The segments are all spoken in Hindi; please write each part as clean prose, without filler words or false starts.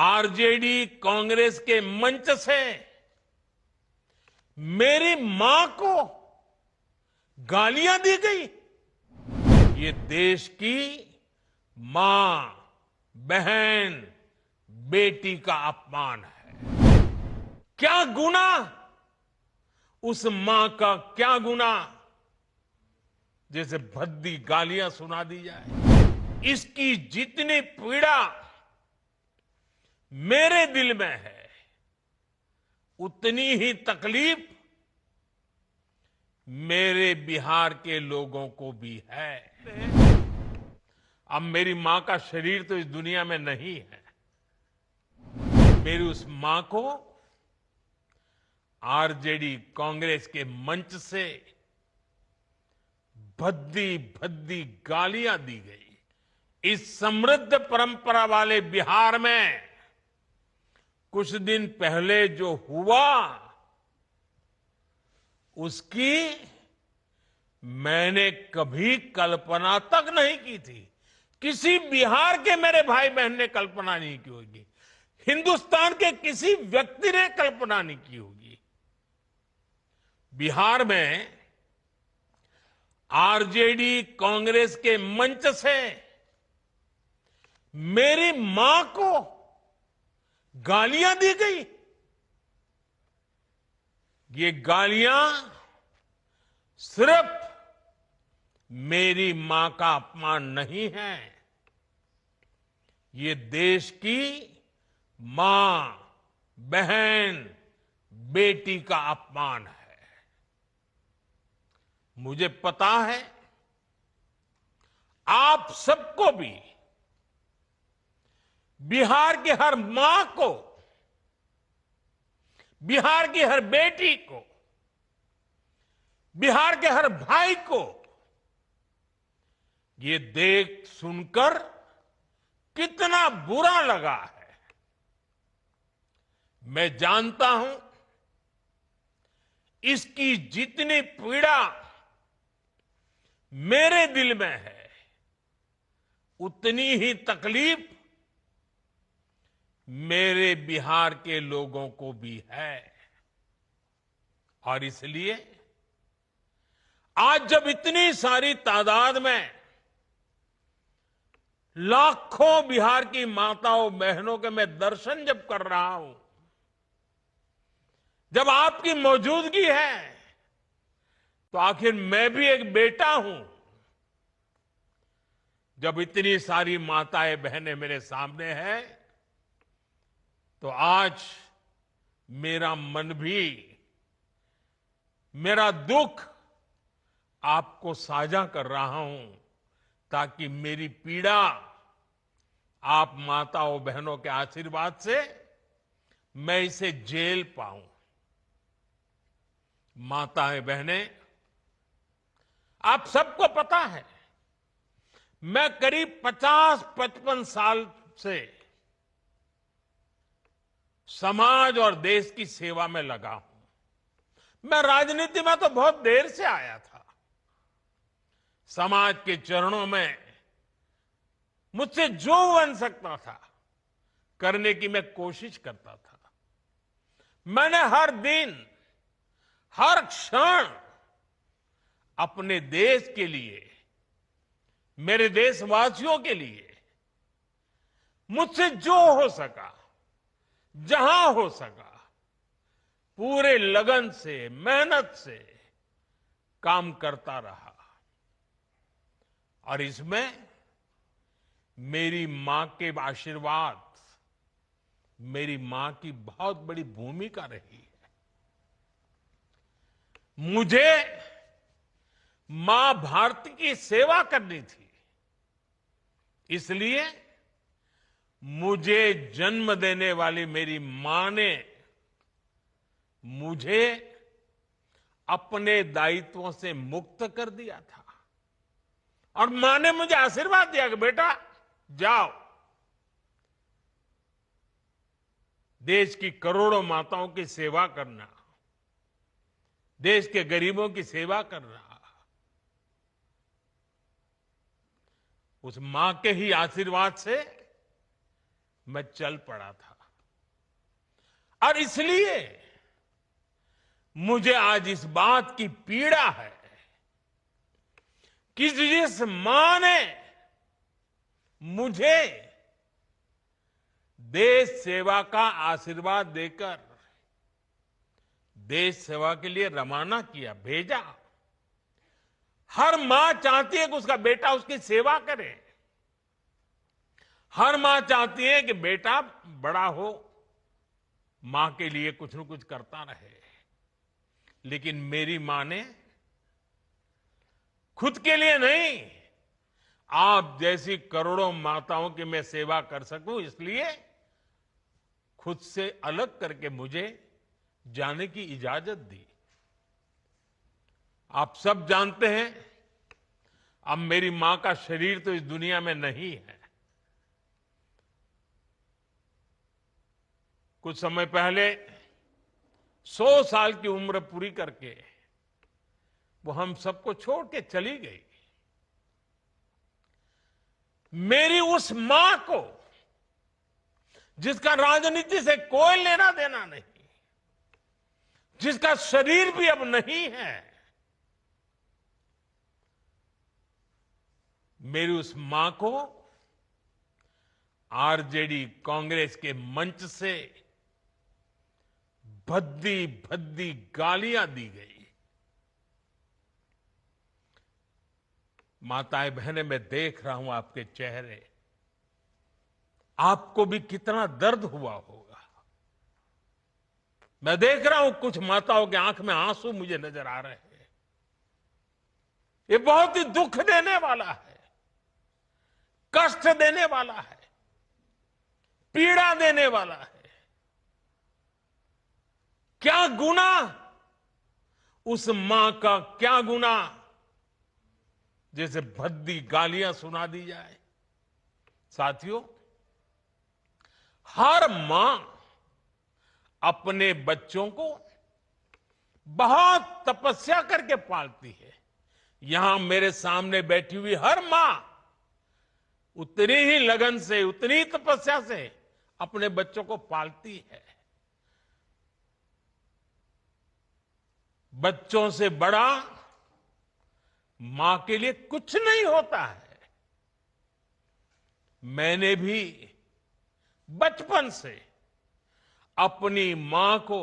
आरजेडी कांग्रेस के मंच से मेरी मां को गालियां दी गई। ये देश की मां, बहन, बेटी का अपमान है। क्या गुना, उस मां का क्या गुना जैसे भद्दी गालियां सुना दी जाए। इसकी जितनी पीड़ा मेरे दिल में है, उतनी ही तकलीफ मेरे बिहार के लोगों को भी है। अब मेरी मां का शरीर तो इस दुनिया में नहीं है। मेरी उस मां को आरजेडी कांग्रेस के मंच से भद्दी भद्दी गालियां दी गई। इस समृद्ध परंपरा वाले बिहार में कुछ दिन पहले जो हुआ, उसकी मैंने कभी कल्पना तक नहीं की थी। किसी बिहार के मेरे भाई बहन ने कल्पना नहीं की होगी, हिंदुस्तान के किसी व्यक्ति ने कल्पना नहीं की होगी। बिहार में आरजेडी कांग्रेस के मंच से मेरी मां को गालियां दी गई। ये गालियां सिर्फ मेरी मां का अपमान नहीं है, ये देश की मां, बहन, बेटी का अपमान है। मुझे पता है आप सबको भी, बिहार की हर मां को, बिहार की हर बेटी को, बिहार के हर भाई को ये देख सुनकर कितना बुरा लगा है। मैं जानता हूं इसकी जितनी पीड़ा मेरे दिल में है, उतनी ही तकलीफ मेरे बिहार के लोगों को भी है। और इसलिए आज जब इतनी सारी तादाद में लाखों बिहार की माताओं बहनों के मैं दर्शन जब कर रहा हूं, जब आपकी मौजूदगी है, तो आखिर मैं भी एक बेटा हूं। जब इतनी सारी माताएं बहनें मेरे सामने हैं, तो आज मेरा मन भी, मेरा दुख आपको साझा कर रहा हूं, ताकि मेरी पीड़ा आप माताओं बहनों के आशीर्वाद से मैं इसे झेल पाऊं। माताएं बहनें, आप सबको पता है मैं करीब 50-55 साल से समाज और देश की सेवा में लगा हूं। मैं राजनीति में तो बहुत देर से आया था। समाज के चरणों में मुझसे जो बन सकता था करने की मैं कोशिश करता था। मैंने हर दिन, हर क्षण अपने देश के लिए, मेरे देशवासियों के लिए मुझसे जो हो सका, जहां हो सका, पूरे लगन से, मेहनत से काम करता रहा। और इसमें मेरी मां के आशीर्वाद, मेरी मां की बहुत बड़ी भूमिका रही है। मुझे मां भारती की सेवा करनी थी, इसलिए मुझे जन्म देने वाली मेरी मां ने मुझे अपने दायित्वों से मुक्त कर दिया था। और मां ने मुझे आशीर्वाद दिया कि बेटा जाओ, देश की करोड़ों माताओं की सेवा करना, देश के गरीबों की सेवा करना। उस मां के ही आशीर्वाद से मैं चल पड़ा था। और इसलिए मुझे आज इस बात की पीड़ा है कि जिस मां ने मुझे देश सेवा का आशीर्वाद देकर देश सेवा के लिए रवाना किया, भेजा। हर मां चाहती है कि उसका बेटा उसकी सेवा करे। हर मां चाहती है कि बेटा बड़ा हो, मां के लिए कुछ न कुछ करता रहे। लेकिन मेरी मां ने खुद के लिए नहीं, आप जैसी करोड़ों माताओं की मैं सेवा कर सकूं, इसलिए खुद से अलग करके मुझे जाने की इजाजत दी। आप सब जानते हैं, अब मेरी मां का शरीर तो इस दुनिया में नहीं है। कुछ समय पहले 100 साल की उम्र पूरी करके वो हम सबको छोड़ के चली गई। मेरी उस मां को, जिसका राजनीति से कोई लेना देना नहीं, जिसका शरीर भी अब नहीं है, मेरी उस मां को आरजेडी कांग्रेस के मंच से भद्दी भद्दी गालियां दी गई। माताएं बहनें, मैं देख रहा हूं आपके चेहरे, आपको भी कितना दर्द हुआ होगा। मैं देख रहा हूं कुछ माताओं के आंख में आंसू मुझे नजर आ रहे हैं। ये बहुत ही दुख देने वाला है, कष्ट देने वाला है, पीड़ा देने वाला है। क्या गुनाह उस मां का, क्या गुनाह जैसे भद्दी गालियां सुना दी जाए। साथियों, हर मां अपने बच्चों को बहुत तपस्या करके पालती है। यहां मेरे सामने बैठी हुई हर मां उतनी ही लगन से, उतनी तपस्या से अपने बच्चों को पालती है। बच्चों से बड़ा मां के लिए कुछ नहीं होता है। मैंने भी बचपन से अपनी मां को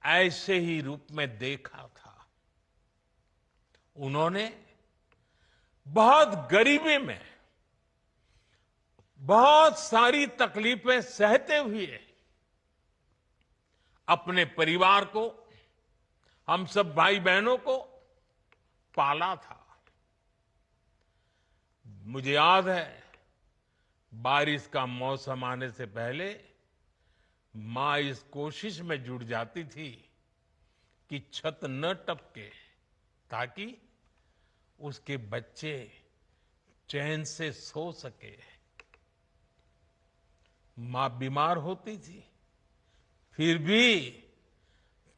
ऐसे ही रूप में देखा था। उन्होंने बहुत गरीबी में बहुत सारी तकलीफें सहते हुए अपने परिवार को, हम सब भाई बहनों को पाला था। मुझे याद है, बारिश का मौसम आने से पहले मां इस कोशिश में जुट जाती थी कि छत न टपके, ताकि उसके बच्चे चैन से सो सके। मां बीमार होती थी, फिर भी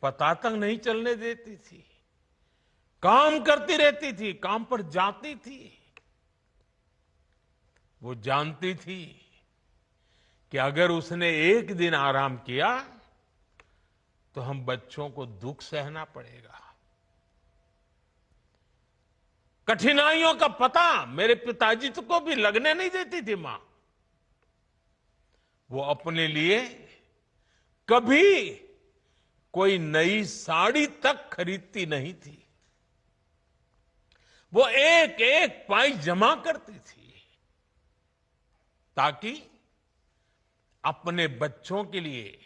पता तक नहीं चलने देती थी, काम करती रहती थी, काम पर जाती थी। वो जानती थी कि अगर उसने एक दिन आराम किया तो हम बच्चों को दुख सहना पड़ेगा। कठिनाइयों का पता मेरे पिताजी को भी लगने नहीं देती थी मां। वो अपने लिए कभी कोई नई साड़ी तक खरीदती नहीं थी। वो एक एक पाई जमा करती थी ताकि अपने बच्चों के लिए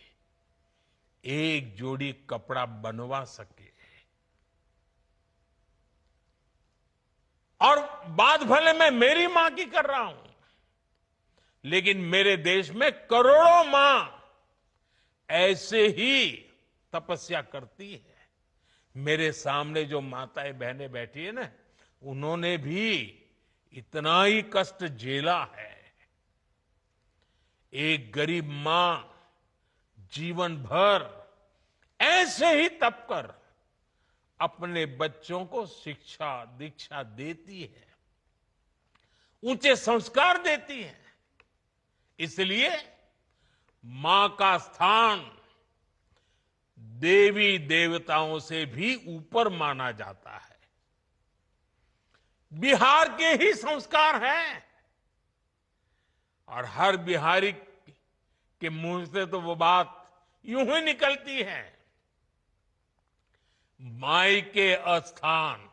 एक जोड़ी कपड़ा बनवा सके। और बात भले मैं मेरी मां की कर रहा हूं, लेकिन मेरे देश में करोड़ों मां ऐसे ही तपस्या करती है। मेरे सामने जो माताएं बहनें बैठी है ना, उन्होंने भी इतना ही कष्ट झेला है। एक गरीब मां जीवन भर ऐसे ही तप कर अपने बच्चों को शिक्षा दीक्षा देती है, ऊंचे संस्कार देती है। इसलिए मां का स्थान देवी देवताओं से भी ऊपर माना जाता है। बिहार के ही संस्कार हैं और हर बिहारी के मुंह से तो वो बात यूं ही निकलती है, माई के अस्थान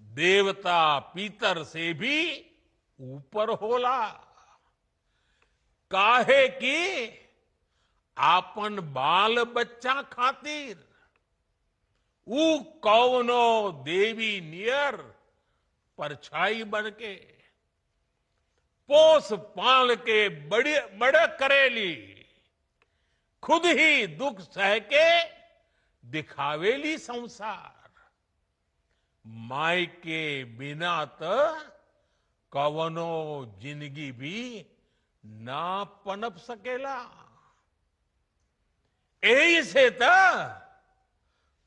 देवता पितर से भी ऊपर होला। काहे की आपन बाल बच्चा खातिर ऊ कौनो देवी नियर परछाई बनके पोस पाल के बड़े करेली, खुद ही दुख सह के दिखावेली संसार। माई के बिना तो कवनो जिंदगी भी ना पनप सकेला। यही से तो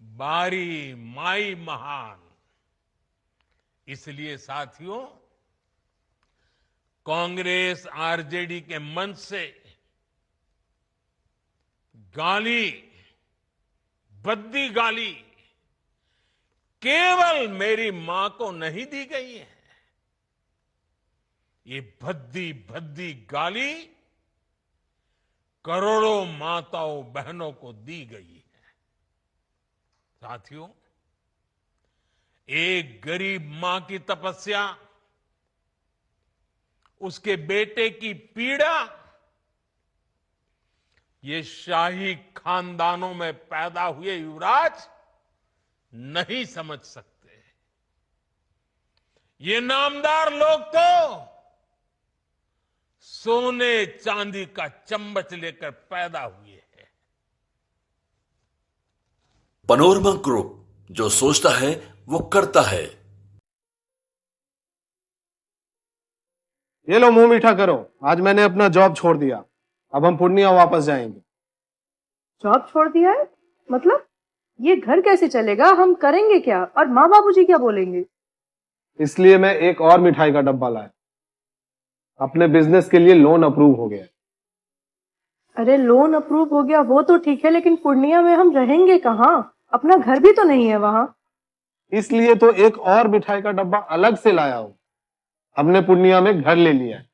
बारी माई महान। इसलिए साथियों, कांग्रेस आरजेडी के मंच से गाली, भद्दी गाली केवल मेरी मां को नहीं दी गई है, ये भद्दी भद्दी गाली करोड़ों माताओं बहनों को दी गई है। साथियों, एक गरीब मां की तपस्या, उसके बेटे की पीड़ा, ये शाही खानदानों में पैदा हुए युवराज नहीं समझ सकते। ये नामदार लोग तो सोने चांदी का चम्मच लेकर पैदा हुए हैं। पैनोरमा ग्रुप, जो सोचता है वो करता है। ये लो, मुंह मीठा करो। आज मैंने अपना जॉब छोड़ दिया, अब हम पूर्णिया वापस जाएंगे। जॉब छोड़ दिया है? मतलब ये घर कैसे चलेगा? हम करेंगे क्या? और माँ बाबूजी क्या बोलेंगे? इसलिए मैं एक और मिठाई का डब्बा लाया। अपने बिजनेस के लिए लोन अप्रूव हो गया। अरे लोन अप्रूव हो गया वो तो ठीक है, लेकिन पूर्णिया में हम रहेंगे कहाँ? अपना घर भी तो नहीं है वहां। इसलिए तो एक और मिठाई का डब्बा अलग से लाया हूं। हमने पूर्णिया में घर ले लिया है,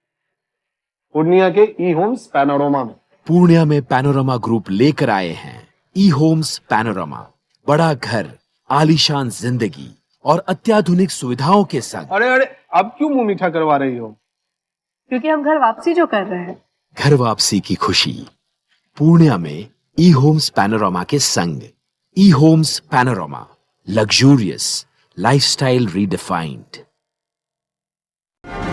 पूर्णिया के ई होम्स पैनोरमा में। पूर्णिया में पैनोरमा ग्रुप लेकर आए हैं ई होम्स पैनोरमा। बड़ा घर, आलीशान जिंदगी और अत्याधुनिक सुविधाओं के संग। अरे अरे, अब क्यों मुंह मीठा करवा रही हो? क्योंकि हम घर वापसी जो कर रहे हैं। घर वापसी की खुशी पूर्णिया में ई होम्स पैनोरमा के संग। ई Homes Panorama, luxurious lifestyle redefined.